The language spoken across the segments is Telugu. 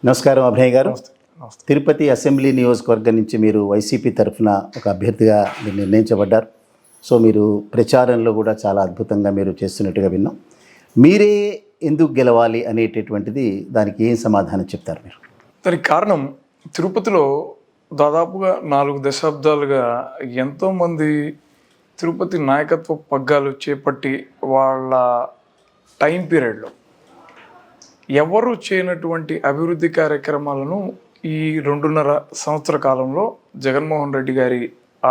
నమస్కారం అభయ్ గారు. నమస్తే. నమస్తే. తిరుపతి అసెంబ్లీ నియోజకవర్గం నుంచి మీరు వైసీపీ తరఫున ఒక అభ్యర్థిగా మీరు నిర్ణయించబడ్డారు. సో మీరు ప్రచారంలో కూడా చాలా అద్భుతంగా మీరు చేస్తున్నట్టుగా విన్నాం. మీరే ఎందుకు గెలవాలి అనేటటువంటిది దానికి ఏం సమాధానం చెప్తారు మీరు? దానికి కారణం తిరుపతిలో దాదాపుగా 4 దశాబ్దాలుగా ఎంతోమంది తిరుపతి నాయకత్వ పగ్గాలు చేపట్టి వాళ్ళ టైం పీరియడ్లో ఎవరు చేయనటువంటి అభివృద్ధి కార్యక్రమాలను ఈ 2.5 సంవత్సర కాలంలో జగన్మోహన్ రెడ్డి గారి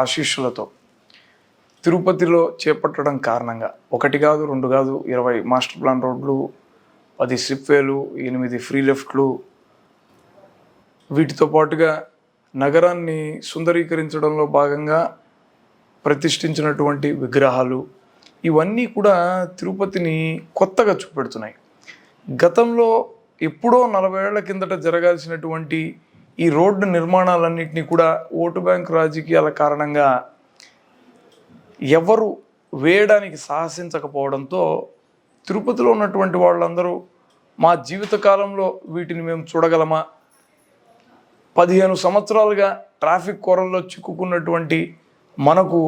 ఆశీస్సులతో తిరుపతిలో చేపట్టడం కారణంగా 1 కాదు 2 కాదు 20 మాస్టర్ ప్లాన్ రోడ్లు, 10 స్లిప్వేలు, 8 ఫ్రీ లెఫ్ట్లు, వీటితో పాటుగా నగరాన్ని సుందరీకరించడంలో భాగంగా ప్రతిష్ఠించినటువంటి విగ్రహాలు, ఇవన్నీ కూడా తిరుపతిని కొత్తగా చూపెడుతున్నాయి. గతంలో ఎప్పుడో 40 ఏళ్ల కిందట జరగాల్సినటువంటి ఈ రోడ్డు నిర్మాణాలన్నింటినీ కూడా ఓటు బ్యాంకు రాజకీయాల కారణంగా ఎవరు వేయడానికి సాహసించకపోవడంతో తిరుపతిలో ఉన్నటువంటి వాళ్ళందరూ మా జీవితకాలంలో వీటిని మేము చూడగలమా, 15 సంవత్సరాలుగా ట్రాఫిక్ కోరల్లో చిక్కుకున్నటువంటి మనకు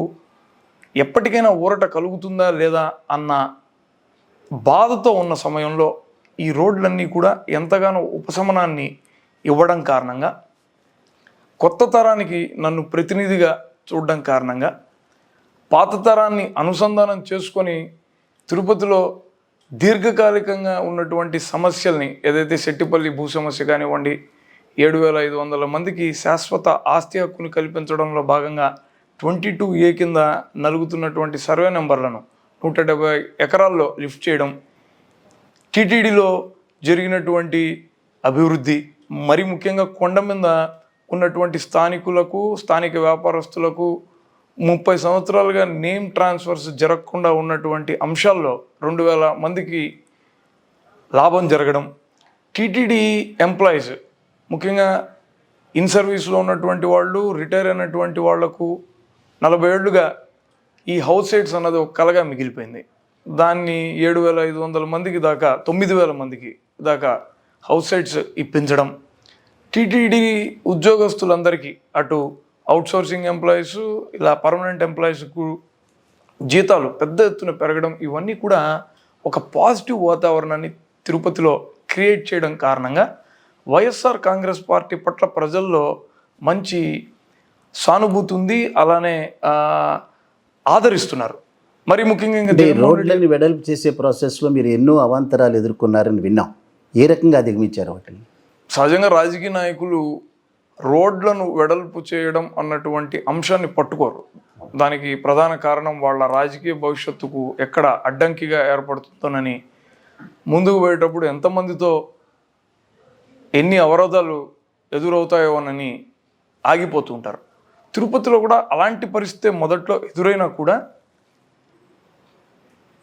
ఎప్పటికైనా ఊరట కలుగుతుందా లేదా అన్న బాధతో ఉన్న సమయంలో ఈ రోడ్లన్నీ కూడా ఎంతగానో ఉపశమనాన్ని ఇవ్వడం కారణంగా, కొత్త తరానికి నన్ను ప్రతినిధిగా చూడడం కారణంగా, పాత తరాన్ని అనుసంధానం చేసుకొని తిరుపతిలో దీర్ఘకాలికంగా ఉన్నటువంటి సమస్యల్ని, ఏదైతే సెట్టిపల్లి భూ సమస్య కానివ్వండి, 7,500 మందికి శాశ్వత ఆస్తి హక్కుని కల్పించడంలో భాగంగా 22A కింద నలుగుతున్నటువంటి సర్వే నెంబర్లను 170 ఎకరాల్లో లిఫ్ట్ చేయడం, టీటీడీలో జరిగినటువంటి అభివృద్ధి, మరి ముఖ్యంగా కొండ మీద ఉన్నటువంటి స్థానికులకు, స్థానిక వ్యాపారస్తులకు 30 సంవత్సరాలుగా నేమ్ ట్రాన్స్ఫర్స్ జరగకుండా ఉన్నటువంటి అంశాల్లో 2,000 మందికి లాభం జరగడం, టీటీడీ ఎంప్లాయీస్ ముఖ్యంగా ఇన్ సర్వీస్లో ఉన్నటువంటి వాళ్ళు, రిటైర్ అయినటువంటి వాళ్లకు 40 ఏళ్లుగా ఈ హౌస్ సైట్స్ అన్నది ఒక కలగా మిగిలిపోయింది. దాన్ని 7,500 మందికి దాకా 9,000 మందికి దాకా హౌస్ సైట్స్ ఇప్పించడం, టీటీడీ ఉద్యోగస్తులందరికీ అటు అవుట్సోర్సింగ్ ఎంప్లాయీస్ ఇలా పర్మనెంట్ ఎంప్లాయీస్కు జీతాలు పెద్ద ఎత్తున పెరగడం, ఇవన్నీ కూడా ఒక పాజిటివ్ వాతావరణాన్ని తిరుపతిలో క్రియేట్ చేయడం కారణంగా వైఎస్ఆర్ కాంగ్రెస్ పార్టీ పట్ల ప్రజల్లో మంచి సానుభూతి ఉంది, అలానే ఆదరిస్తున్నారు. మరి ముఖ్యంగా రోడ్లని వెడల్పు చేసే ప్రాసెస్లో మీరు ఎన్నో అవాంతరాలు ఎదుర్కొన్నారని విన్నాం. ఏ రకంగా అధిగమించారు వాటిని? సహజంగా రాజకీయ నాయకులు రోడ్లను వెడల్పు చేయడం అన్నటువంటి అంశాన్ని పట్టుకోరు. దానికి ప్రధాన కారణం వాళ్ళ రాజకీయ భవిష్యత్తుకు ఎక్కడ అడ్డంకిగా ఏర్పడుతుందోనని, ముందుకు పోయేటప్పుడు ఎంతమందితో ఎన్ని అవరోధాలు ఎదురవుతాయోనని ఆగిపోతూ ఉంటారు. తిరుపతిలో కూడా అలాంటి పరిస్థితి మొదట్లో ఎదురైనా కూడా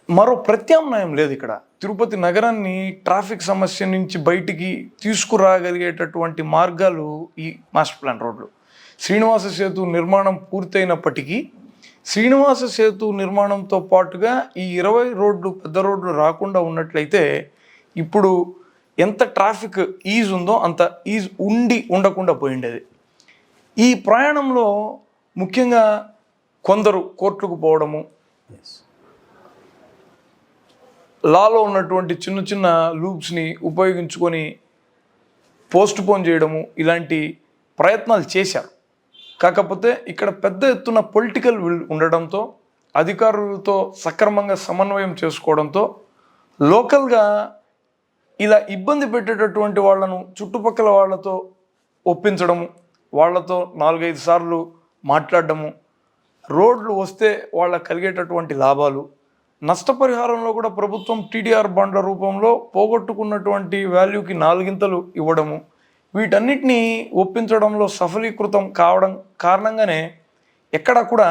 మరో ప్రత్యామ్నాయం లేదు. ఇక్కడ తిరుపతి నగరాన్ని ట్రాఫిక్ సమస్య నుంచి బయటికి తీసుకురాగలిగేటటువంటి మార్గాలు ఈ మాస్టర్ ప్లాన్ రోడ్లు. శ్రీనివాస సేతు నిర్మాణం పూర్తయినప్పటికీ శ్రీనివాస సేతు నిర్మాణంతో పాటుగా ఈ 20 రోడ్లు పెద్ద రోడ్లు రాకుండా ఉన్నట్లయితే ఇప్పుడు ఎంత ట్రాఫిక్ ఈజ్ ఉందో అంత ఈజ్ ఉండకుండా పోయిండేది. ఈ ప్రయాణంలో ముఖ్యంగా కొందరు కోర్టులకు పోవడము, లాలో ఉన్నటువంటి చిన్న చిన్న లూప్స్ని ఉపయోగించుకొని పోస్ట్ పోన్ చేయడము, ఇలాంటి ప్రయత్నాలు చేశారు. కాకపోతే ఇక్కడ పెద్ద ఎత్తున పొలిటికల్ విల్ ఉండడంతో, అధికారులతో సక్రమంగా సమన్వయం చేసుకోవడంతో, లోకల్గా ఇలా ఇబ్బంది పెట్టేటటువంటి వాళ్ళను చుట్టుపక్కల వాళ్ళతో ఒప్పించడము, వాళ్ళతో 4-5 సార్లు మాట్లాడడము, రోడ్లు వస్తే వాళ్ళకు కలిగేటటువంటి లాభాలు, నష్టపరిహారంలో కూడా ప్రభుత్వం టీడీఆర్ బాండ్ల రూపంలో పోగొట్టుకున్నటువంటి వాల్యూకి 4 ఇవ్వడము, వీటన్నిటినీ ఒప్పించడంలో సఫలీకృతం కావడం కారణంగానే ఎక్కడా కూడా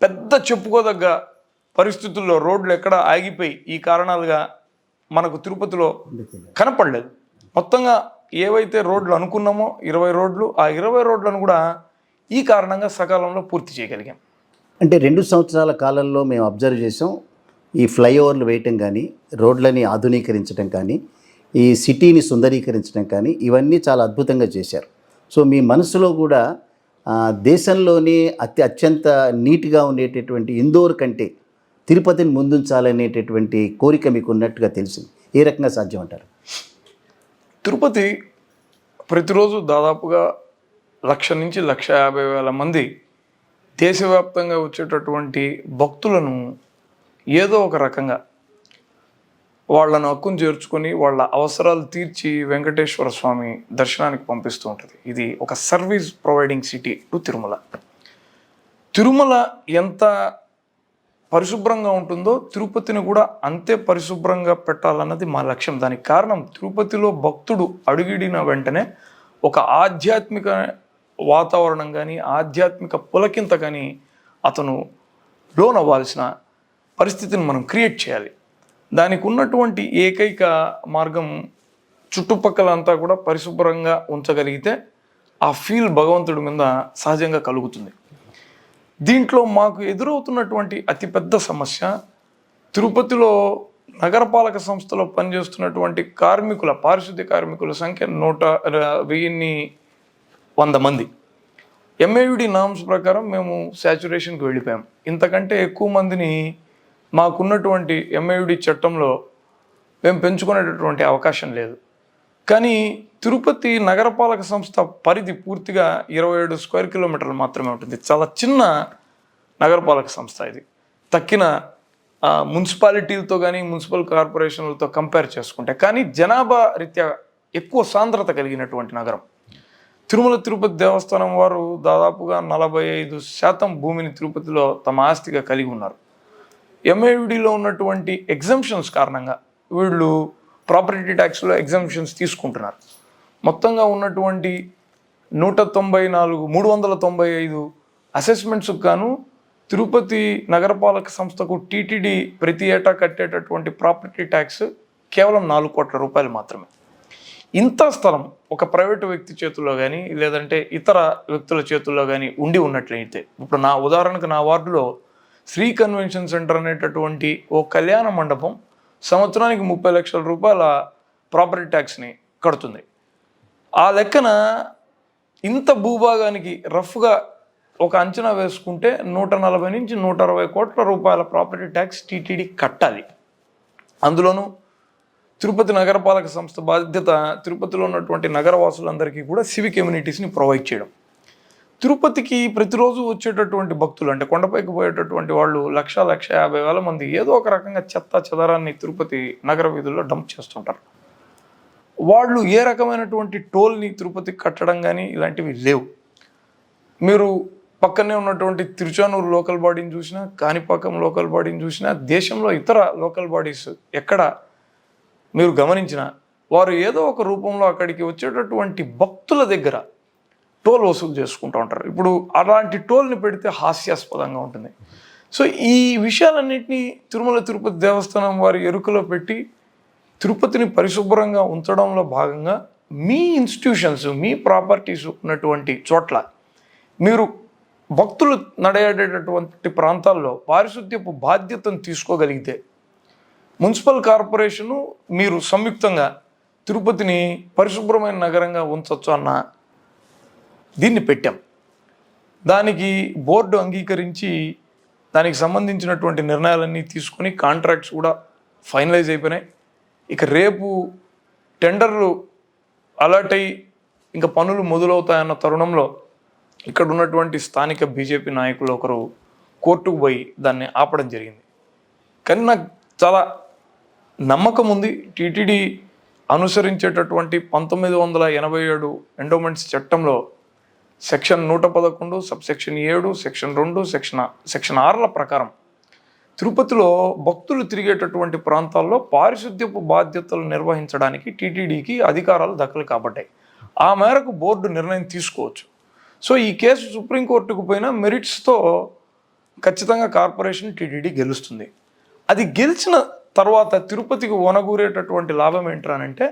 పెద్ద చెప్పుకోదగ్గ పరిస్థితుల్లో రోడ్లు ఎక్కడ ఆగిపోయి ఈ కారణాలుగా మనకు తిరుపతిలో కనపడలేదు. మొత్తంగా ఏవైతే రోడ్లు అనుకున్నామో 20 రోడ్లు, ఆ 20 రోడ్లను కూడా ఈ కారణంగా సకాలంలో పూర్తి చేయగలిగాం. అంటే 2 సంవత్సరాల కాలంలో మేము అబ్జర్వ్ చేసాం. ఈ ఫ్లైఓవర్లు వేయటం కానీ, రోడ్లని ఆధునీకరించడం కానీ, ఈ సిటీని సుందరీకరించడం కానీ ఇవన్నీ చాలా అద్భుతంగా చేశారు. సో మీ మనసులో కూడా దేశంలోనే అత్యంత నీట్గా ఉండేటటువంటి ఇందోర్ కంటే తిరుపతిని ముందుంచాలనేటటువంటి కోరిక మీకు ఉన్నట్టుగా తెలిసింది. ఏ రకంగా సాధ్యం అంటారు? తిరుపతి ప్రతిరోజు దాదాపుగా 1,00,000 నుంచి 1,50,000 మంది దేశవ్యాప్తంగా వచ్చేటటువంటి భక్తులను ఏదో ఒక రకంగా వాళ్ళను హక్కును చేర్చుకొని వాళ్ళ అవసరాలు తీర్చి వెంకటేశ్వర స్వామి దర్శనానికి పంపిస్తూ ఉంటుంది. ఇది ఒక service providing city to Tirumala. Tirumala ఎంత పరిశుభ్రంగా ఉంటుందో తిరుపతిని కూడా అంతే పరిశుభ్రంగా పెట్టాలన్నది మా లక్ష్యం. దానికి కారణం తిరుపతిలో భక్తుడు అడుగిడిన వెంటనే ఒక ఆధ్యాత్మిక వాతావరణం కానీ ఆధ్యాత్మిక పులకింత కానీ అతను లోనవ్వాల్సిన పరిస్థితిని మనం క్రియేట్ చేయాలి. దానికి ఉన్నటువంటి ఏకైక మార్గం చుట్టుపక్కల అంతా కూడా పరిశుభ్రంగా ఉంచగలిగితే ఆ ఫీల్ భగవంతుడి మీద సహజంగా కలుగుతుంది. దీంట్లో మాకు ఎదురవుతున్నటువంటి అతిపెద్ద సమస్య తిరుపతిలో నగరపాలక సంస్థలో పనిచేస్తున్నటువంటి పారిశుద్ధ్య కార్మికుల సంఖ్య 100 మంది. ఎంఏయుడి నామ్స్ ప్రకారం మేము శాచురేషన్కి వెళ్ళిపోయాం. ఇంతకంటే ఎక్కువ మందిని మాకున్నటువంటి ఎంఏయుడి చట్టంలో మేము పెంచుకునేటటువంటి అవకాశం లేదు. కానీ తిరుపతి నగరపాలక సంస్థ పరిధి పూర్తిగా 27 స్క్వేర్ కిలోమీటర్లు మాత్రమే ఉంటుంది. చాలా చిన్న నగరపాలక సంస్థ ఇది. తక్కిన మున్సిపాలిటీలతో కానీ మున్సిపల్ కార్పొరేషన్లతో కంపేర్ చేసుకుంటే, కానీ జనాభా రీత్యా ఎక్కువ సాంద్రత కలిగినటువంటి నగరం. తిరుమల తిరుపతి దేవస్థానం వారు దాదాపుగా 45% భూమిని తిరుపతిలో తమ ఆస్తిగా కలిగి ఉన్నారు. ఎంఏయుడిలో ఉన్నటువంటి ఎగ్జంప్షన్స్ కారణంగా వీళ్ళు ప్రాపర్టీ ట్యాక్స్లో ఎగ్జంప్షన్స్ తీసుకుంటున్నారు. మొత్తంగా ఉన్నటువంటి 395 అసెస్మెంట్స్కి గాను తిరుపతి నగరపాలక సంస్థకు టీటీడీ ప్రతి ఏటా కట్టేటటువంటి ప్రాపర్టీ ట్యాక్స్ కేవలం 4 కోట్ల రూపాయలు మాత్రమే. ఇంత స్థలం ఒక ప్రైవేటు వ్యక్తి చేతుల్లో కానీ లేదంటే ఇతర వ్యక్తుల చేతుల్లో కానీ ఉండి ఉన్నట్లయితే, ఇప్పుడు ఉదాహరణకు నా వార్డులో శ్రీ కన్వెన్షన్ సెంటర్ అనేటటువంటి ఓ కళ్యాణ మండపం సంవత్సరానికి 30 లక్షల రూపాయల ప్రాపర్టీ ట్యాక్స్ని కడుతుంది. ఆ లెక్కన ఇంత భూభాగానికి రఫ్గా ఒక అంచనా వేసుకుంటే 140 నుంచి 160 కోట్ల రూపాయల ప్రాపర్టీ ట్యాక్స్ టీటీడీ కట్టాలి. అందులోనూ తిరుపతి నగరపాలక సంస్థ బాధ్యత తిరుపతిలో ఉన్నటువంటి నగరవాసులందరికీ కూడా సివిక్ ఎమ్యూనిటీస్ని ప్రొవైడ్ చేయడం. తిరుపతికి ప్రతిరోజు వచ్చేటటువంటి భక్తులు, అంటే కొండపైకి పోయేటటువంటి వాళ్ళు 1,50,000 మంది ఏదో ఒక రకంగా చెత్త చెదారాన్ని తిరుపతి నగర వీధుల్లో డంప్ చేస్తుంటారు. వాళ్ళు ఏ రకమైనటువంటి టోల్ని తిరుపతికి కట్టడం కానీ ఇలాంటివి లేవు. మీరు పక్కనే ఉన్నటువంటి తిరుచానూరు లోకల్ బాడీని చూసినా, కాణిపాకం లోకల్ బాడీని చూసినా, దేశంలో ఇతర లోకల్ బాడీస్ ఎక్కడ మీరు గమనించినా వారు ఏదో ఒక రూపంలో అక్కడికి వచ్చేటటువంటి భక్తుల దగ్గర టోల్ వసూలు చేసుకుంటూ ఉంటారు. ఇప్పుడు అలాంటి టోల్ని పెడితే హాస్యాస్పదంగా ఉంటుంది. సో ఈ విషయాలన్నింటినీ తిరుమల తిరుపతి దేవస్థానం వారి ఎరుకలో పెట్టి తిరుపతిని పరిశుభ్రంగా ఉంచడంలో భాగంగా మీ ఇన్స్టిట్యూషన్స్, మీ ప్రాపర్టీస్ ఉన్నటువంటి చోట్ల మీరు భక్తులు నడయాడేటటువంటి ప్రాంతాల్లో పారిశుద్ధ్యపు బాధ్యతను తీసుకోగలిగితే మున్సిపల్ కార్పొరేషను మీరు సంయుక్తంగా తిరుపతిని పరిశుభ్రమైన నగరంగా ఉంచవచ్చు అన్న దీన్ని పెట్టాం. దానికి బోర్డు అంగీకరించి దానికి సంబంధించినటువంటి నిర్ణయాలన్నీ తీసుకొని కాంట్రాక్ట్స్ కూడా ఫైనలైజ్ అయిపోయినాయి. ఇక రేపు టెండర్లు అలర్ట్ అయ్యి ఇంకా పనులు మొదలవుతాయన్న తరుణంలో ఇక్కడ ఉన్నటువంటి స్థానిక బీజేపీ నాయకులు ఒకరు కోర్టుకు పోయి దాన్ని ఆపడం జరిగింది. కానీ నాకు చాలా నమ్మకం ఉంది, టీటీడీ అనుసరించేటటువంటి 1987 ఎండోమెంట్స్ చట్టంలో సెక్షన్ 111, సబ్సెక్షన్ 7, సెక్షన్ 2, సెక్షన్ 6ల ప్రకారం తిరుపతిలో భక్తులు తిరిగేటటువంటి ప్రాంతాల్లో పారిశుద్ధ్యపు బాధ్యతలు నిర్వహించడానికి టీటీడీకి అధికారాలు దక్కలు కాబట్టాయి. ఆ మేరకు బోర్డు నిర్ణయం తీసుకోవచ్చు. సో ఈ కేసు సుప్రీంకోర్టుకు పోయిన మెరిట్స్తో ఖచ్చితంగా కార్పొరేషన్ టీటీడీ గెలుస్తుంది. అది గెలిచిన తర్వాత తిరుపతికి వనగూరేటటువంటి లాభం ఏంటంటే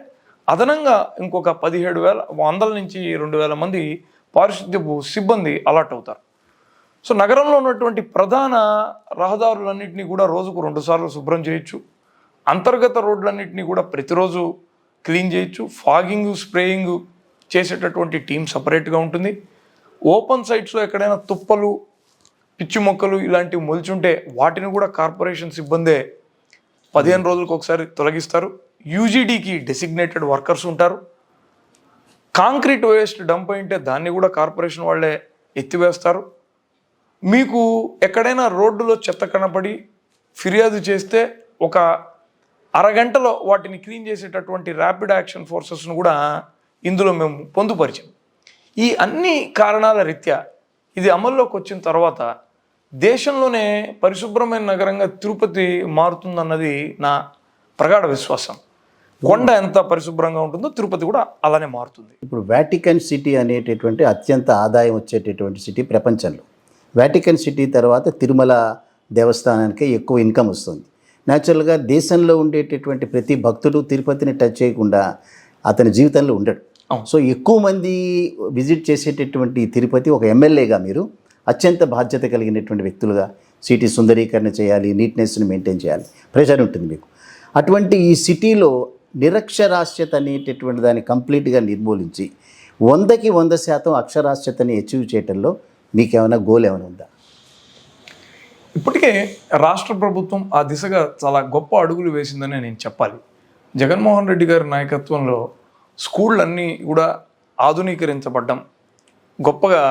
అదనంగా ఇంకొక 17,100 నుంచి 2,000 మంది పారిశుద్ధ్యపు సిబ్బంది అలాట్ అవుతారు. సో నగరంలో ఉన్నటువంటి ప్రధాన రహదారులన్నింటినీ కూడా రోజుకు 2 సార్లు శుభ్రం చేయొచ్చు. అంతర్గత రోడ్లన్నింటినీ కూడా ప్రతిరోజు క్లీన్ చేయొచ్చు. ఫాగింగ్ స్ప్రేయింగ్ చేసేటటువంటి టీం సపరేట్గా ఉంటుంది. ఓపెన్ సైట్స్లో ఎక్కడైనా తుప్పలు పిచ్చి మొక్కలు ఇలాంటివి మొలిచుంటే వాటిని కూడా కార్పొరేషన్ సిబ్బందే 15 రోజులకు ఒకసారి తొలగిస్తారు. యూజీడీకి డెసిగ్నేటెడ్ వర్కర్స్ ఉంటారు. కాంక్రీట్ వేస్ట్ డంప్ అయింటే దాన్ని కూడా కార్పొరేషన్ వాళ్ళే ఎత్తివేస్తారు. మీకు ఎక్కడైనా రోడ్డులో చెత్త కనపడి ఫిర్యాదు చేస్తే ఒక అరగంటలో వాటిని క్లీన్ చేసేటటువంటి ర్యాపిడ్ యాక్షన్ ఫోర్సెస్ను కూడా ఇందులో మేము పొందుపరిచాం. ఈ అన్ని కారణాల రీత్యా ఇది అమల్లోకి వచ్చిన తర్వాత దేశంలోనే పరిశుభ్రమైన నగరంగా తిరుపతి మారుతుందన్నది నా ప్రగాఢ విశ్వాసం. కొండ ఎంత పరిశుభ్రంగా ఉంటుందో తిరుపతి కూడా అలానే మారుతుంది. ఇప్పుడు వాటికన్ సిటీ అనేటటువంటి అత్యంత ఆదాయం వచ్చేటటువంటి సిటీ ప్రపంచంలో. వాటికన్ సిటీ తర్వాత తిరుమల దేవస్థానానికి ఎక్కువ ఇన్కమ్ వస్తుంది. న్యాచురల్గా దేశంలో ఉండేటటువంటి ప్రతి భక్తుడు తిరుపతిని టచ్ చేయకుండా అతని జీవితంలో ఉండడు. సో ఎక్కువ మంది విజిట్ చేసేటటువంటి తిరుపతి ఒక ఎమ్మెల్యేగా మీరు అత్యంత బాధ్యత కలిగినటువంటి వ్యక్తులుగా సిటీ సుందరీకరణ చేయాలి, నీట్నెస్ని మెయింటైన్ చేయాలి, ప్రెషర్ ఉంటుంది మీకు. అటువంటి ఈ సిటీలో నిరక్షరాస్యత అనేటటువంటి దాన్ని కంప్లీట్గా నిర్మూలించి 100కి 100% అక్షరాస్యతని అచీవ్ చేయడంలో మీకేమైనా గోల్ ఏమైనా ఉందా? ఇప్పటికే రాష్ట్ర ప్రభుత్వం ఆ దిశగా చాలా గొప్ప అడుగులు వేసిందని నేను చెప్పాలి. జగన్మోహన్ రెడ్డి గారి నాయకత్వంలో స్కూళ్ళన్నీ కూడా ఆధునీకరించబడ్డం, గొప్పగా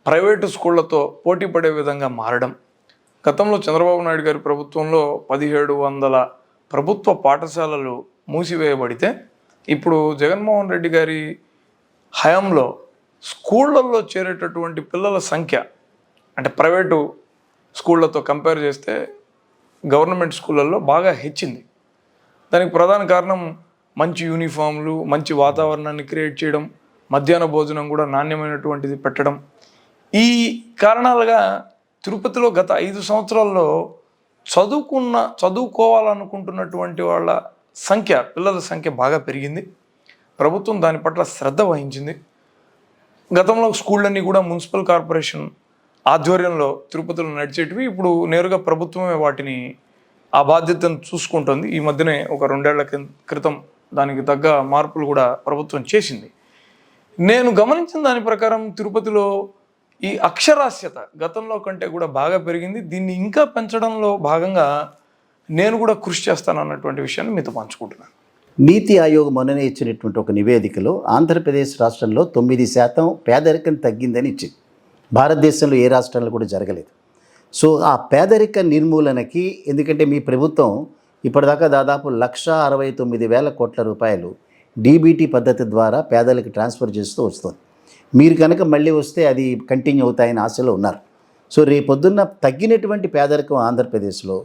ప్రైవేటు స్కూళ్లతో పోటీ పడే విధంగా మారడం. గతంలో చంద్రబాబు నాయుడు గారి ప్రభుత్వంలో 1700 ప్రభుత్వ పాఠశాలలు మూసివేయబడితే ఇప్పుడు జగన్మోహన్ రెడ్డి గారి హయాంలో స్కూళ్ళల్లో చేరేటటువంటి పిల్లల సంఖ్య అంటే ప్రైవేటు స్కూళ్ళతో కంపేర్ చేస్తే గవర్నమెంట్ స్కూళ్ళల్లో బాగా హెచ్చింది. దానికి ప్రధాన కారణం మంచి యూనిఫామ్లు, మంచి వాతావరణాన్ని క్రియేట్ చేయడం, మధ్యాహ్న భోజనం కూడా నాణ్యమైనటువంటిది పెట్టడం. ఈ కారణాలుగా తిరుపతిలో గత 5 సంవత్సరాల్లో చదువుకోవాలనుకుంటున్నటువంటి వాళ్ళ సంఖ్య, పిల్లల సంఖ్య బాగా పెరిగింది. ప్రభుత్వం దాని పట్ల శ్రద్ధ వహించింది. గతంలో స్కూళ్ళన్నీ కూడా మున్సిపల్ కార్పొరేషన్ ఆధ్వర్యంలో తిరుపతిలో నడిచేటివి. ఇప్పుడు నేరుగా ప్రభుత్వమే వాటిని ఆ బాధ్యతను చూసుకుంటుంది. ఈ మధ్యనే ఒక 2 ఏళ్ల క్రితం దానికి తగ్గ మార్పులు కూడా ప్రభుత్వం చేసింది. నేను గమనించిన దాని ప్రకారం తిరుపతిలో ఈ అక్షరాస్యత గతంలో కంటే కూడా బాగా పెరిగింది. దీన్ని ఇంకా పెంచడంలో భాగంగా నేను కూడా కృషి చేస్తాను అన్నటువంటి విషయాన్ని మీతో పంచుకుంటున్నాను. నీతి ఆయోగ్ మొన్ననే ఇచ్చినటువంటి ఒక నివేదికలో ఆంధ్రప్రదేశ్ రాష్ట్రంలో 9% పేదరికం తగ్గిందని ఇచ్చింది. భారతదేశంలో ఏ రాష్ట్రంలో కూడా జరగలేదు. సో ఆ పేదరిక నిర్మూలనకి, ఎందుకంటే మీ ప్రభుత్వం ఇప్పటిదాకా దాదాపు 1,69,000 కోట్ల రూపాయలు డీబీటీ పద్ధతి ద్వారా పేదలకు ట్రాన్స్ఫర్ చేస్తూ వస్తుంది. మీరు కనుక మళ్ళీ వస్తే అది కంటిన్యూ అవుతాయని ఆశలో ఉన్నారు. సో రేపొద్దున్న తగ్గినటువంటి పేదరికం ఆంధ్రప్రదేశ్లో,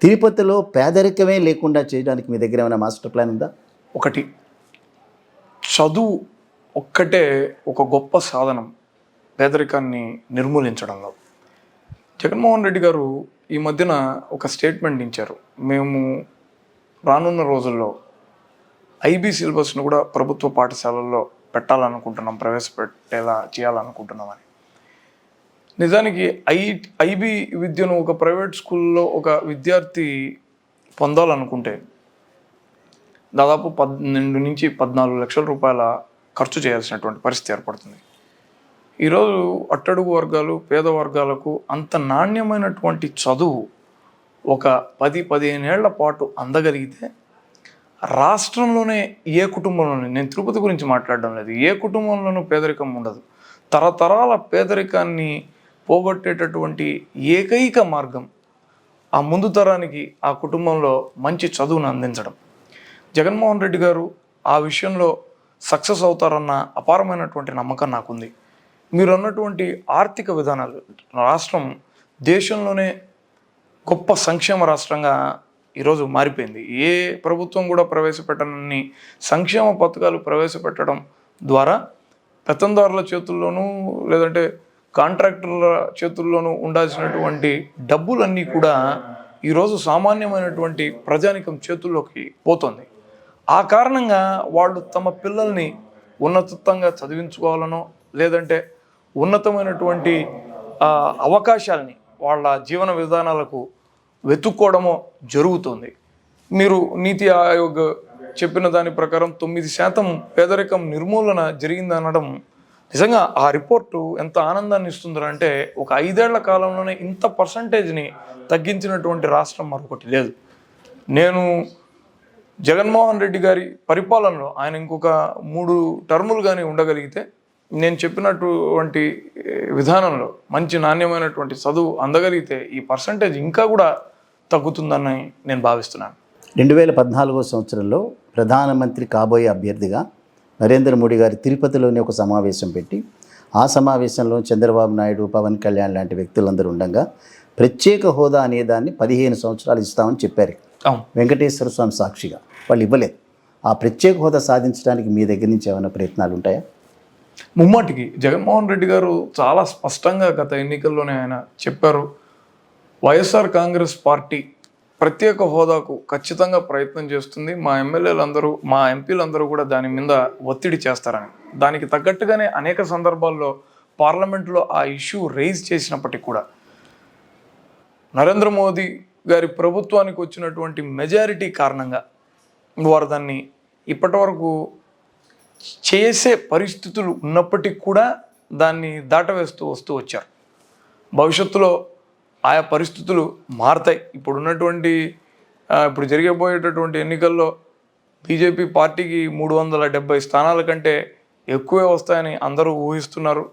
తిరుపతిలో పేదరికమే లేకుండా చేయడానికి మీ దగ్గర ఏమైనా మాస్టర్ ప్లాన్ ఉందా? ఒకటి, చదువు ఒక్కటే ఒక గొప్ప సాధనం పేదరికాన్ని నిర్మూలించడంలో. జగన్మోహన్ రెడ్డి గారు ఈ మధ్యన ఒక స్టేట్మెంట్ ఇచ్చారు. మేము రానున్న రోజుల్లో ఐబీ సిలబస్ను కూడా ప్రభుత్వ పాఠశాలల్లో పెట్టాలనుకుంటున్నాం, ప్రవేశపెట్టేలా చేయాలనుకుంటున్నామని. నిజానికి ఐబీ విద్యను ఒక ప్రైవేట్ స్కూల్లో ఒక విద్యార్థి పొందాలనుకుంటే దాదాపు 12 నుంచి 14 లక్షల రూపాయల ఖర్చు చేయాల్సినటువంటి పరిస్థితి ఏర్పడుతుంది. ఈరోజు అట్టడుగు వర్గాలు, పేద వర్గాలకు అంత నాణ్యమైనటువంటి చదువు ఒక 10-15 ఏళ్ల పాటు అందగలిగితే రాష్ట్రంలోనే ఏ కుటుంబంలోనే, నేను తిరుపతి గురించి మాట్లాడడం లేదు, ఏ కుటుంబంలోనూ పేదరికం ఉండదు. తరతరాల పేదరికాన్ని పోగొట్టేటటువంటి ఏకైక మార్గం ఆ ముందు తరానికి ఆ కుటుంబంలో మంచి చదువును అందించడం. జగన్మోహన్ రెడ్డి గారు ఆ విషయంలో సక్సెస్ అవుతారన్న అపారమైనటువంటి నమ్మకం నాకుంది. మీరు అన్నటువంటి ఆర్థిక విధానాలు, రాష్ట్రం దేశంలోనే గొప్ప సంక్షేమ రాష్ట్రంగా ఈరోజు మారిపోయింది. ఏ ప్రభుత్వం కూడా ప్రవేశపెట్టనన్ని సంక్షేమ పథకాలు ప్రవేశపెట్టడం ద్వారా పెత్తందారుల చేతుల్లోనూ లేదంటే కాంట్రాక్టర్ల చేతుల్లోనూ ఉండాల్సినటువంటి డబ్బులన్నీ కూడా ఈరోజు సామాన్యమైనటువంటి ప్రజానికం చేతుల్లోకి పోతుంది. ఆ కారణంగా వాళ్ళు తమ పిల్లల్ని ఉన్నతంగా చదివించుకోవాలనో లేదంటే ఉన్నతమైనటువంటి అవకాశాలని వాళ్ళ జీవన విధానాలకు వెతుక్కోవడమో జరుగుతుంది. మీరు నీతి ఆయోగ్ చెప్పిన దాని ప్రకారం 9% పేదరికం నిర్మూలన జరిగిందనడం నిజంగా ఆ రిపోర్టు ఎంత ఆనందాన్ని ఇస్తుందంటే ఒక 5 ఏళ్ల కాలంలోనే ఇంత పర్సంటేజ్ని తగ్గించినటువంటి రాష్ట్రం మరొకటి లేదు. నేను జగన్మోహన్ రెడ్డి గారి పరిపాలనలో ఆయన ఇంకొక 3 టర్ములు కానీ ఉండగలిగితే నేను చెప్పినటువంటి విధానంలో మంచి నాణ్యమైనటువంటి చదువు అందగలిగితే ఈ పర్సంటేజ్ ఇంకా కూడా తగ్గుతుందని నేను భావిస్తున్నాను. 2014 సంవత్సరంలో ప్రధానమంత్రి కాబోయే అభ్యర్థిగా నరేంద్ర మోడీ గారి తిరుపతిలోని ఒక సమావేశం పెట్టి ఆ సమావేశంలో చంద్రబాబు నాయుడు, పవన్ కళ్యాణ్ లాంటి వ్యక్తులందరూ ఉండగా ప్రత్యేక హోదా అనేదాన్ని 15 సంవత్సరాలు ఇస్తామని చెప్పారు. వెంకటేశ్వర స్వామి సాక్షిగా వాళ్ళు ఇవ్వలేదు. ఆ ప్రత్యేక హోదా సాధించడానికి మీ దగ్గర నుంచి ఏమైనా ప్రయత్నాలు ఉంటాయా? ముమ్మాటికి జగన్మోహన్ రెడ్డి గారు చాలా స్పష్టంగా గత ఎన్నికల్లోనే ఆయన చెప్పారు, వైఎస్ఆర్ కాంగ్రెస్ పార్టీ ప్రత్యేక హోదాకు ఖచ్చితంగా ప్రయత్నం చేస్తుంది, మా ఎమ్మెల్యేలందరూ మా ఎంపీలందరూ కూడా దాని మీద ఒత్తిడి చేస్తారని. దానికి తగ్గట్టుగానే అనేక సందర్భాల్లో పార్లమెంట్లో ఆ ఇష్యూ రైజ్ చేసినప్పటికీ కూడా నరేంద్ర మోదీ గారి ప్రభుత్వానికి వచ్చినటువంటి మెజారిటీ కారణంగా వారు దాన్ని ఇప్పటి వరకు చేసే పరిస్థితులు ఉన్నప్పటికీ కూడా దాన్ని దాటవేస్తూ వస్తూ వచ్చారు. భవిష్యత్తులో ఆయా పరిస్థితులు మారతాయి. ఇప్పుడు జరగబోయేటటువంటి ఎన్నికల్లో బీజేపీ పార్టీకి 370 స్థానాల కంటే ఎక్కువే వస్తాయని అందరూ ఊహిస్తున్నారు.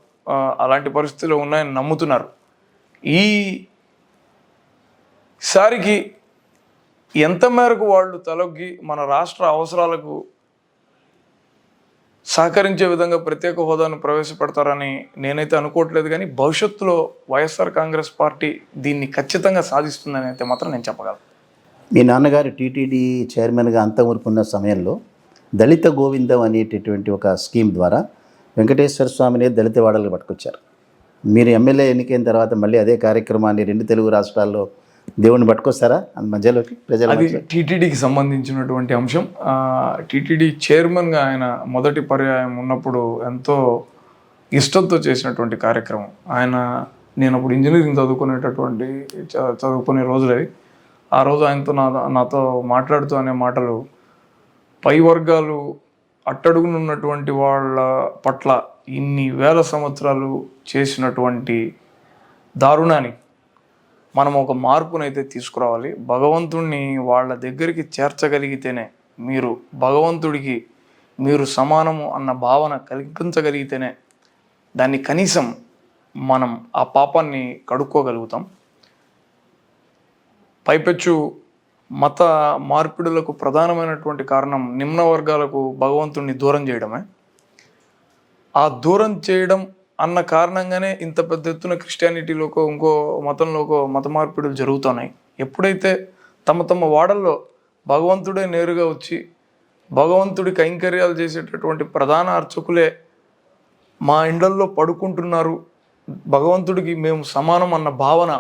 అలాంటి పరిస్థితులు ఉన్నాయని నమ్ముతున్నారు. ఈసారికి ఎంత మేరకు వాళ్ళు తలొగ్గి మన రాష్ట్ర అవసరాలకు సహకరించే విధంగా ప్రత్యేక హోదాను ప్రవేశపెడతారని నేనైతే అనుకోవట్లేదు. కానీ భవిష్యత్తులో వైఎస్ఆర్ కాంగ్రెస్ పార్టీ దీన్ని ఖచ్చితంగా సాధిస్తుందని అయితే మాత్రం నేను చెప్పగలను. మీ నాన్నగారు టీటీడీ చైర్మన్గా అంతవరకున్న సమయంలో దళిత గోవిందం అనేటటువంటి ఒక స్కీమ్ ద్వారా వెంకటేశ్వర స్వామిని దళిత వాడలకు పట్టుకొచ్చారు. మీరు ఎమ్మెల్యే ఎన్నికైన తర్వాత మళ్ళీ అదే కార్యక్రమాన్ని 2 తెలుగు రాష్ట్రాల్లో దేవుణ్ణి పట్టుకొస్తారా మధ్యలోకి ప్రజలు? అది టీటీడీకి సంబంధించినటువంటి అంశం. టీటీడీ చైర్మన్గా ఆయన మొదటి పర్యాయం ఉన్నప్పుడు ఎంతో ఇష్టంతో చేసినటువంటి కార్యక్రమం. నేను అప్పుడు ఇంజనీరింగ్ చదువుకునే రోజులవి. ఆ రోజు ఆయనతో నాతో మాట్లాడుతూ అనే మాటలు, పై వర్గాలు అట్టడుగునున్నటువంటి వాళ్ళ పట్ల ఇన్ని వేల సంవత్సరాలు చేసినటువంటి దారుణాన్ని మనం ఒక మార్పునైతే తీసుకురావాలి. భగవంతుణ్ణి వాళ్ళ దగ్గరికి చేర్చగలిగితేనే, భగవంతుడికి మీరు సమానము అన్న భావన కల్పించగలిగితేనే దాన్ని కనీసం మనం ఆ పాపాన్ని కడుక్కోగలుగుతాం. పైపెచ్చు మత మార్పిడులకు ప్రధానమైనటువంటి కారణం నిమ్న వర్గాలకు భగవంతుణ్ణి దూరం చేయడమే. ఆ దూరం చేయడం అన్న కారణంగానే ఇంత పెద్ద ఎత్తున క్రిస్టియానిటీలోకో ఇంకో మతంలోకో మత మార్పిడులు జరుగుతున్నాయి. ఎప్పుడైతే తమ వాడల్లో భగవంతుడే నేరుగా వచ్చి భగవంతుడి కైంకర్యాలు చేసేటటువంటి ప్రధాన అర్చకులే మా ఇండ్లల్లో పడుకుంటున్నారు, భగవంతుడికి మేము సమానం అన్న భావన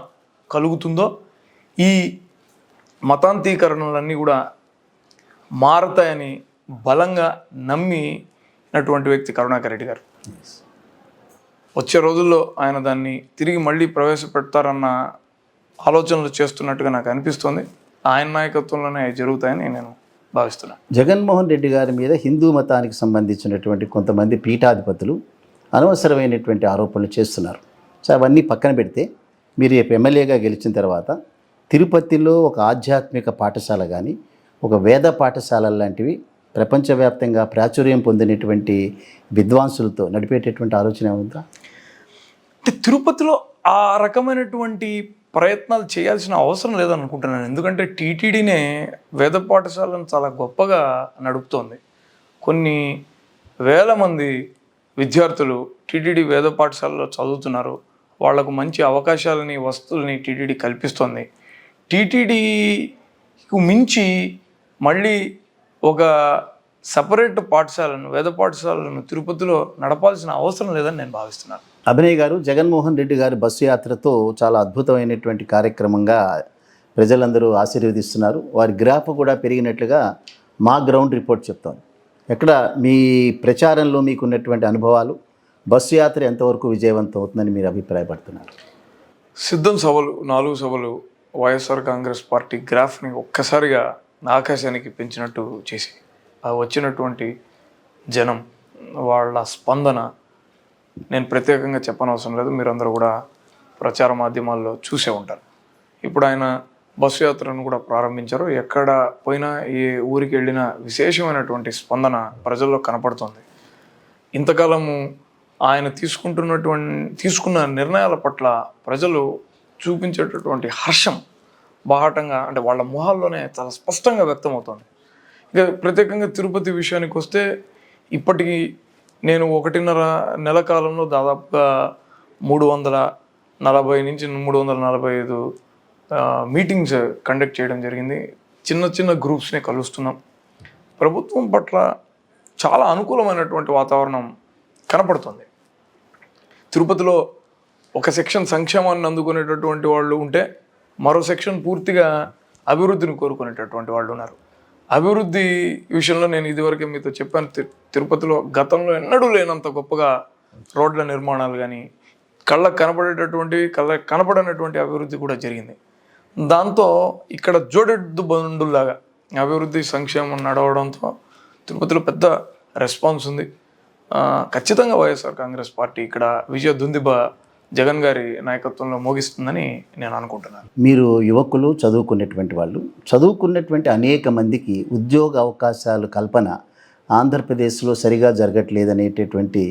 కలుగుతుందో ఈ మతాంతీకరణలన్నీ కూడా మారతాయని బలంగా నమ్మినటువంటి వ్యక్తి కరుణాకర్ రెడ్డి గారు. వచ్చే రోజుల్లో ఆయన దాన్ని తిరిగి మళ్ళీ ప్రవేశపెడతారన్న ఆలోచనలు చేస్తున్నట్టుగా నాకు అనిపిస్తుంది. ఆయన నాయకత్వంలోనే జరుగుతాయని నేను భావిస్తున్నాను. జగన్మోహన్ రెడ్డి గారి మీద హిందూ మతానికి సంబంధించినటువంటి కొంతమంది పీఠాధిపతులు అనవసరమైనటువంటి ఆరోపణలు చేస్తున్నారు. సో అవన్నీ పక్కన పెడితే మీరు రేపు ఎమ్మెల్యేగా గెలిచిన తర్వాత తిరుపతిలో ఒక ఆధ్యాత్మిక పాఠశాల కానీ, ఒక వేద పాఠశాల లాంటివి ప్రపంచవ్యాప్తంగా ప్రాచుర్యం పొందినటువంటి విద్వాంసులతో నడిపేటటువంటి ఆలోచన ఏముందా? అంటే తిరుపతిలో ఆ రకమైనటువంటి ప్రయత్నాలు చేయాల్సిన అవసరం లేదనుకుంటున్నాను. ఎందుకంటే టీటీడీనే వేద పాఠశాలను చాలా గొప్పగా నడుపుతోంది. కొన్ని వేల మంది విద్యార్థులు టీటీడీ వేద పాఠశాలలో చదువుతున్నారు. వాళ్లకు మంచి అవకాశాలని, వస్తువులని టీటీడీ కల్పిస్తోంది. టీటీడీకు మించి మళ్ళీ ఒక సపరేట్ పాఠశాలను, వేద పాఠశాలను తిరుపతిలో నడపాల్సిన అవసరం లేదని నేను భావిస్తున్నాను. అభినయ్ గారు, జగన్మోహన్ రెడ్డి గారి బస్సు యాత్రతో చాలా అద్భుతమైనటువంటి కార్యక్రమంగా ప్రజలందరూ ఆశీర్వదిస్తున్నారు. వారి గ్రాఫ్ కూడా పెరిగినట్లుగా మా గ్రౌండ్ రిపోర్ట్ చెప్తోంది. ఎక్కడ మీ ప్రచారంలో మీకున్నటువంటి అనుభవాలు, బస్సు యాత్ర ఎంతవరకు విజయవంతం అవుతుందని మీరు అభిప్రాయపడుతున్నారు? సిద్ధం సభలు, 4 సభలు వైఎస్ఆర్ కాంగ్రెస్ పార్టీ గ్రాఫ్ని ఒక్కసారిగా ఆకాశానికి పెంచినట్టు చేసి ఆ వచ్చినటువంటి జనం వాళ్ళ స్పందన నేను ప్రత్యేకంగా చెప్పనవసరం లేదు, మీరందరూ కూడా ప్రచార మాధ్యమాల్లో చూసే ఉంటారు. ఇప్పుడు ఆయన బస్సు యాత్రను కూడా ప్రారంభించారు. ఎక్కడ పోయినా ఏ ఊరికి వెళ్ళినా విశేషమైనటువంటి స్పందన ప్రజల్లో కనపడుతుంది. ఇంతకాలము ఆయన తీసుకున్న నిర్ణయాల పట్ల ప్రజలు చూపించేటటువంటి హర్షం బాహాటంగా అంటే వాళ్ళ మొహాల్లోనే చాలా స్పష్టంగా వ్యక్తమవుతుంది. ఇక ప్రత్యేకంగా తిరుపతి విషయానికి వస్తే ఇప్పటికీ నేను 1.5 నెల కాలంలో దాదాపుగా 340 నుంచి 345 మీటింగ్స్ కండక్ట్ చేయడం జరిగింది. చిన్న చిన్న గ్రూప్స్ని కలుస్తున్నాం. ప్రభుత్వం పట్ల చాలా అనుకూలమైనటువంటి వాతావరణం కనపడుతుంది. తిరుపతిలో ఒక సెక్షన్ సంక్షేమాన్ని అందుకునేటటువంటి వాళ్ళు ఉంటే మరో సెక్షన్ పూర్తిగా అభివృద్ధిని కోరుకునేటటువంటి వాళ్ళు ఉన్నారు. అభివృద్ధి విషయంలో నేను ఇదివరకే మీతో చెప్పాను, తిరుపతిలో గతంలో ఎన్నడూ లేనంత గొప్పగా రోడ్ల నిర్మాణాలు కానీ కళ్ళకు కనపడనటువంటి అభివృద్ధి కూడా జరిగింది. దాంతో ఇక్కడ జోడెద్దు బండుల్లాగా అభివృద్ధి సంక్షేమం నడవడంతో తిరుపతిలో పెద్ద రెస్పాన్స్ ఉంది. ఖచ్చితంగా వైఎస్ఆర్ కాంగ్రెస్ పార్టీ ఇక్కడ విజయ దుందిబ జగన్ గారి నాయకత్వంలో మోగిస్తుందని నేను అనుకుంటున్నాను. మీరు యువకులు, చదువుకున్నటువంటి అనేక మందికి ఉద్యోగ అవకాశాలు కల్పన ఆంధ్రప్రదేశ్లో సరిగా జరగట్లేదనేటటువంటి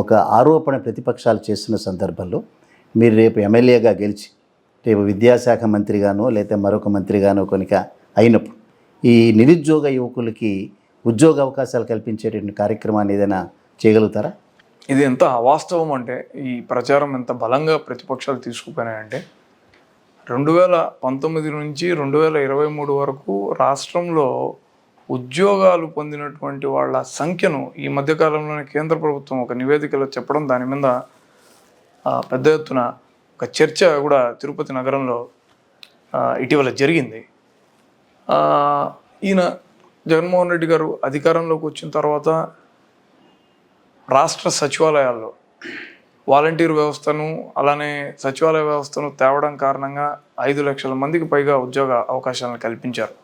ఒక ఆరోపణ ప్రతిపక్షాలు చేస్తున్న సందర్భంలో మీరు రేపు ఎమ్మెల్యేగా గెలిచి రేపు విద్యాశాఖ మంత్రిగానో లేదా మరొక మంత్రిగానో కొనిక అయినప్పుడు ఈ నిరుద్యోగ యువకులకి ఉద్యోగ అవకాశాలు కల్పించేటువంటి కార్యక్రమాన్ని ఏదైనా చేయగలుగుతారా? ఇది ఎంత అవాస్తవం అంటే, ఈ ప్రచారం ఎంత బలంగా ప్రతిపక్షాలు తీసుకుపోయినాయంటే 2019 నుంచి 2023 వరకు రాష్ట్రంలో ఉద్యోగాలు పొందినటువంటి వాళ్ళ సంఖ్యను ఈ మధ్యకాలంలోనే కేంద్ర ప్రభుత్వం ఒక నివేదికలో చెప్పడం, దాని మీద పెద్ద ఎత్తున ఒక చర్చ కూడా తిరుపతి నగరంలో ఇటీవల జరిగింది. ఈయన జగన్మోహన్ రెడ్డి గారు అధికారంలోకి వచ్చిన తర్వాత రాష్ట్ర సచివాలయాల్లో వాలంటీర్ వ్యవస్థను అలానే సచివాలయ వ్యవస్థను తేవడం కారణంగా 5 లక్షల మందికి పైగా ఉద్యోగ అవకాశాలను కల్పించారు.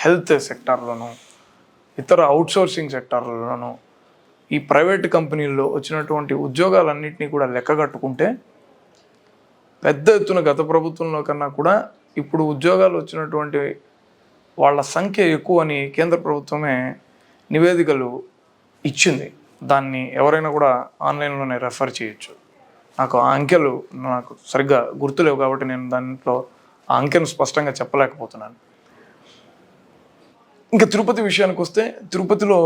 హెల్త్ సెక్టార్లోను ఇతర అవుట్సోర్సింగ్ సెక్టార్లలోనూ ఈ ప్రైవేట్ కంపెనీల్లో వచ్చినటువంటి ఉద్యోగాలన్నింటినీ కూడా లెక్కగట్టుకుంటే పెద్ద ఎత్తున గత ప్రభుత్వంలో కన్నా కూడా ఇప్పుడు ఉద్యోగాలు వచ్చినటువంటి వాళ్ళ సంఖ్య ఎక్కువ అని కేంద్ర ప్రభుత్వమే నివేదికలు ఇచ్చింది. దాన్ని ఎవరైనా కూడా ఆన్లైన్లోనే రెఫర్ చేయొచ్చు. నాకు ఆ అంకెలు సరిగ్గా గుర్తులేవు కాబట్టి నేను దాంట్లో ఆ అంకెను స్పష్టంగా చెప్పలేకపోతున్నాను. ఇంకా తిరుపతి విషయానికి వస్తే తిరుపతిలో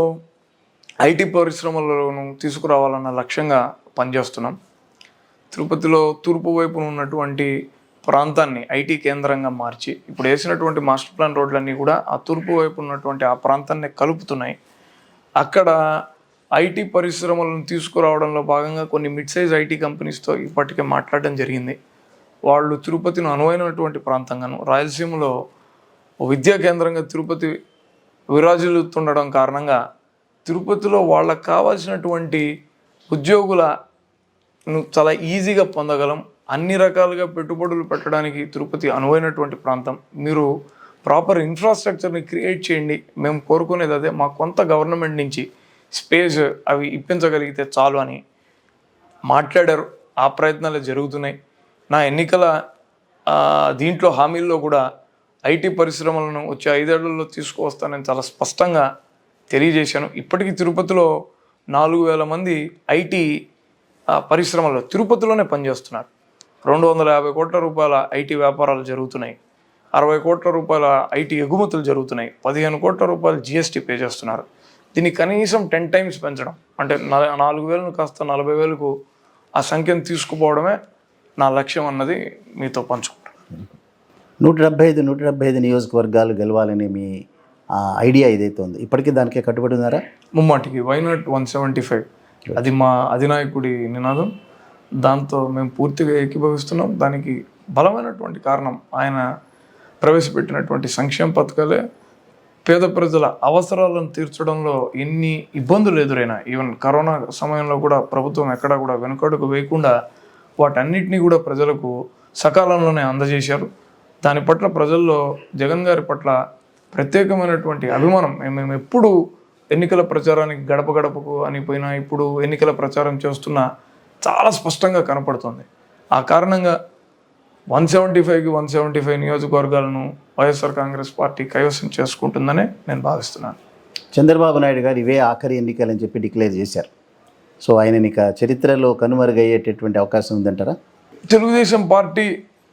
ఐటీ పరిశ్రమలను తీసుకురావాలన్న లక్ష్యంగా పనిచేస్తున్నాం. తిరుపతిలో తూర్పు వైపున ఉన్నటువంటి ప్రాంతాన్ని ఐటీ కేంద్రంగా మార్చి ఇప్పుడు వేసినటువంటి మాస్టర్ ప్లాన్ రోడ్లన్నీ కూడా ఆ తూర్పు వైపు ఉన్నటువంటి ఆ ప్రాంతాన్ని కలుపుతున్నాయి. అక్కడ ఐటీ పరిశ్రమలను తీసుకురావడంలో భాగంగా కొన్ని మిడ్ సైజ్ ఐటీ కంపెనీస్తో ఇప్పటికే మాట్లాడడం జరిగింది. వాళ్ళు తిరుపతిని అనువైనటువంటి ప్రాంతంగాను రాయలసీమలో విద్యా కేంద్రంగా తిరుపతి విరాజిల్లుతుండడం కారణంగా తిరుపతిలో వాళ్ళకు కావాల్సినటువంటి ఉద్యోగులను చాలా ఈజీగా పొందగలం. అన్ని రకాలుగా పెట్టుబడులు పెట్టడానికి తిరుపతి అనువైనటువంటి ప్రాంతం. మీరు ప్రాపర్ ఇన్ఫ్రాస్ట్రక్చర్ని క్రియేట్ చేయండి, మేము కోరుకునేది అదే. మాకు కొంత గవర్నమెంట్ నుంచి స్పేస్ అవి ఇప్పించగలిగితే చాలు అని మాట్లాడారు. ఆ ప్రయత్నాలు జరుగుతున్నాయి. నా ఎన్నికల దీంట్లో హామీల్లో కూడా ఐటీ పరిశ్రమలను వచ్చే 5 ఏళ్లలో తీసుకువస్తానని చాలా స్పష్టంగా తెలియజేశాను. ఇప్పటికీ తిరుపతిలో 4,000 మంది ఐటీ పరిశ్రమల్లో తిరుపతిలోనే పనిచేస్తున్నారు. 250 కోట్ల రూపాయల ఐటీ వ్యాపారాలు జరుగుతున్నాయి. 60 కోట్ల రూపాయల ఐటీ ఎగుమతులు జరుగుతున్నాయి. 15 కోట్ల రూపాయలు GST పే చేస్తున్నారు. దీన్ని కనీసం 10 టైమ్స్ పెంచడం అంటే 4,000 కాస్త 40,000కు ఆ సంఖ్యను తీసుకుపోవడమే నా లక్ష్యం అన్నది మీతో పంచుకుంటాను. 175 నియోజకవర్గాలు గెలవాలని మీ ఐడియా ఏదైతే ఉంది ఇప్పటికీ దానికే కట్టుబడి ఉన్నారా? ముమ్మాటికి వైనాట్ 175 అది మా అధినాయకుడి నినాదం. దాంతో మేము పూర్తిగా ఏకీభవిస్తున్నాం. దానికి బలమైనటువంటి కారణం ఆయన ప్రవేశపెట్టినటువంటి సంక్షేమ పథకాలే. పేద ప్రజల అవసరాలను తీర్చడంలో ఎన్ని ఇబ్బందులు ఎదురైనా, ఈవెన్ కరోనా సమయంలో కూడా ప్రభుత్వం ఎక్కడా కూడా వెనుకడుగు వేయకుండా వాటన్నిటినీ కూడా ప్రజలకు సకాలంలోనే అందజేశారు. దాని పట్ల ప్రజల్లో జగన్ గారి పట్ల ప్రత్యేకమైనటువంటి అభిమానం. మేము ఎప్పుడు ఎన్నికల ప్రచారానికి గడప గడపకు అని పోయినా ఇప్పుడు ఎన్నికల ప్రచారం చేస్తున్నా చాలా స్పష్టంగా కనపడుతుంది. ఆ కారణంగా 175కి 175 నియోజకవర్గాలను వైఎస్ఆర్ కాంగ్రెస్ పార్టీ కైవసం చేసుకుంటుందని నేను భావిస్తున్నాను. చంద్రబాబు నాయుడు గారు ఇవే ఆఖరి ఎన్నికలని చెప్పి డిక్లేర్ చేశారు. సో ఆయన ఇక చరిత్రలో కనుమరుగయ్యేటటువంటి అవకాశం ఉందంటారా? తెలుగుదేశం పార్టీ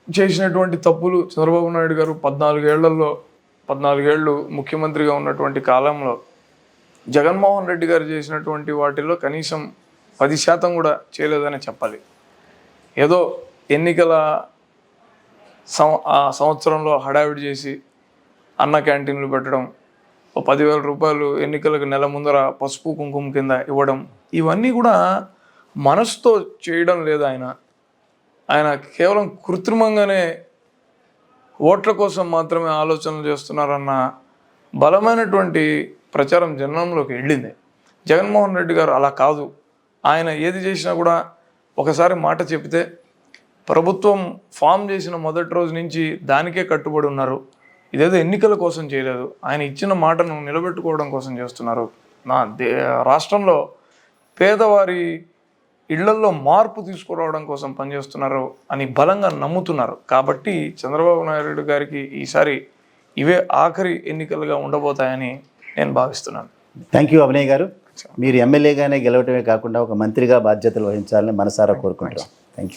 చేసినటువంటి తప్పులు చంద్రబాబు నాయుడు గారు 14 ఏళ్ళు ముఖ్యమంత్రిగా ఉన్నటువంటి కాలంలో జగన్మోహన్ రెడ్డి గారు చేసినటువంటి వాటిల్లో కనీసం 10% కూడా చేయలేదని చెప్పాలి. ఏదో ఎన్నికల సంవత్సరంలో హడావిడి చేసి అన్న క్యాంటీన్లు పెట్టడం, 10,000 రూపాయలు ఎన్నికలకు నెల ముందర పసుపు కుంకుమ కింద ఇవ్వడం, ఇవన్నీ కూడా మనసుతో చేయడం లేదు. ఆయన కేవలం కృత్రిమంగానే ఓట్ల కోసం మాత్రమే ఆలోచనలు చేస్తున్నారన్న బలమైనటువంటి ప్రచారం జనంలోకి వెళ్ళింది. జగన్మోహన్ రెడ్డి గారు అలా కాదు. ఆయన ఏది చేసినా కూడా ఒకసారి మాట చెప్తే ప్రభుత్వం ఫామ్ చేసిన మొదటి రోజు నుంచి దానికే కట్టుబడి ఉన్నారు. ఇదేదో ఎన్నికల కోసం చేయలేదు, ఆయన ఇచ్చిన మాటను నిలబెట్టుకోవడం కోసం చేస్తున్నారు. రాష్ట్రంలో పేదవారి ఇళ్లల్లో మార్పు తీసుకురావడం కోసం పనిచేస్తున్నారు అని బలంగా నమ్ముతున్నారు. కాబట్టి చంద్రబాబు నాయుడు గారికి ఈసారి ఇవే ఆఖరి ఎన్నికలుగా ఉండబోతాయని నేను భావిస్తున్నాను. థ్యాంక్ యూ అభినయ్ గారు. మీరు ఎమ్మెల్యేగానే గెలవటమే కాకుండా ఒక మంత్రిగా బాధ్యతలు వహించాలని మనసారా కోరుకుంటున్నాం. Thank you.